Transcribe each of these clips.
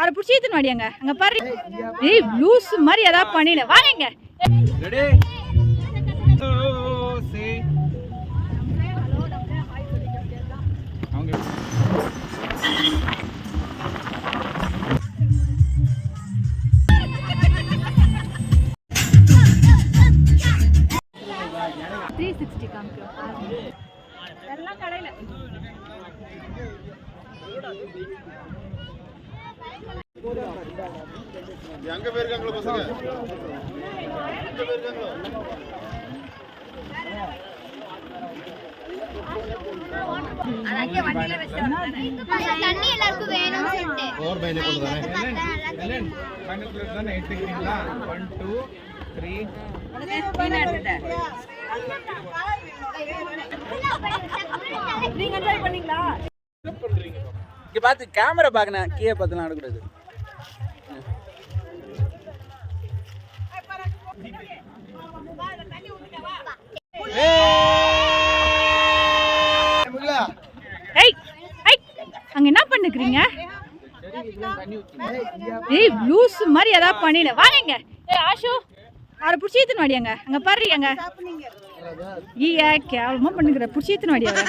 அவரை பிடிச்சி ஏத்துன்னு வாடியாங்க அங்க பாரு. ஏய் லூஸ் மாதிரி ஏதாவது பண்ணிடு வாங்க. ரெடி சே அவங்க எல்லாம் கடையில எங்க போயிருக்காங்களோ பசங்க எங்க போயிருக்காங்களோ தண்ணி எல்லாருக்கும் வேணும் சொல்லிட்டு 4 பைல கொடுத்தானே எலன் ஃபைனல் பிளேட் தான எடுத்துக்கிட்டீங்களா 1 2 3 நீங்க என்ஜாய் பண்ணீங்களா? இங்க பாத்து கேமரா பாக்கணும் கீழே பார்த்துலாம் ஆடக்கூடாது. அங்க என்ன பண்ணுக்கிறீங்க? ஏய் லூஸ் மாதிரி ஏதாவது பண்ணிடு வாங்க. ஏய் ஆஷு அவரை பிடிச்சி ஏத்துன்னு வாடியாங்க அங்க பாருங்க. ஈயா கேவலமா பண்ணுகிற பிடிச்சி ஏத்துன்னு வாடியாங்க.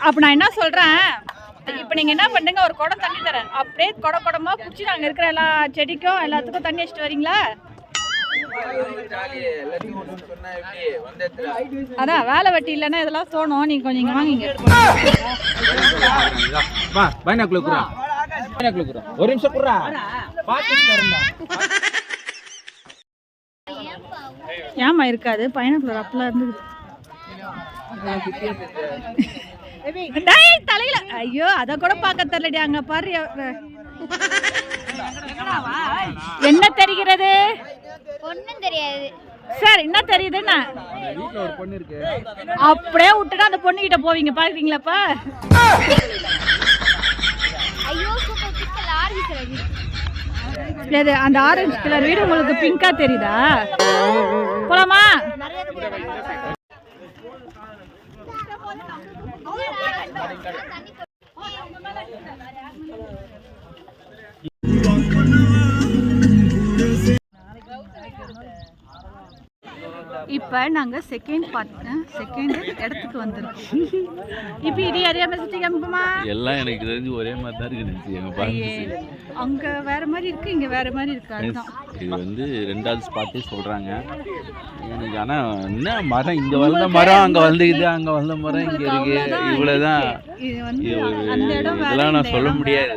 அப்ப நான் என்ன சொல்றேன், இப்ப நீங்க என்ன பண்ணுங்க, ஒரு குடம் தண்ணி தரேன், அப்படியே குடமா குடிச்சு நாங்க இருக்கிற எல்லா செடிக்கும் எல்லாத்துக்கும் தண்ணி வச்சுட்டு வரீங்களா? அதான் வேலை வெட்டி இல்லைன்னா இதெல்லாம் தோணும். நீங்க கொஞ்சம் இங்க வாங்கிங்க. ஒரு நிமிஷம் குறா ஏமா இருக்காது பைனாக்குலர் அப்பெல்லாம் இருந்தது தலையில. ஐயோ அத கூட பார்க்க தெரியலடி. அங்க பாரு என்ன தெரிகிறது? ஒண்ணும் தெரியாது சார். என்ன தெரியுதுன்னா அப்படியே விட்டுட்டு அந்த பொண்ணு கிட்ட போவீங்க பாக்குறீங்களாப்பா? ஐயோ சூப்பர் பிக்கல் ஆரஞ்சு அது அந்த ஆரஞ்சு கலர் வீடு உங்களுக்கு பிங்கா தெரியுதா? போலாமா? இப்போ நாங்கள் செகண்ட் இடத்துக்கு வந்திருக்கோம். இப்போ இது அறியாம சுற்றி காமிப்போமா? எல்லாம் எனக்கு தெரிஞ்சு ஒரே மாதிரி தான் இருக்கு. அங்கே வேற மாதிரி இருக்கு, இங்கே வேற மாதிரி இருக்கு. அதுதான் இது வந்து 2வது ஸ்பாட்டே சொல்றாங்க எனக்கு. ஆனால் என்ன மரம் இங்கே வளர்ந்த மரம் அங்கே வளர்ந்துக்குது, அங்கே வளர்ந்த மரம் இங்கே இருக்கு, இவ்வளோதான். இது வந்து அந்த இடம் இதெல்லாம் நான் சொல்ல முடியாது.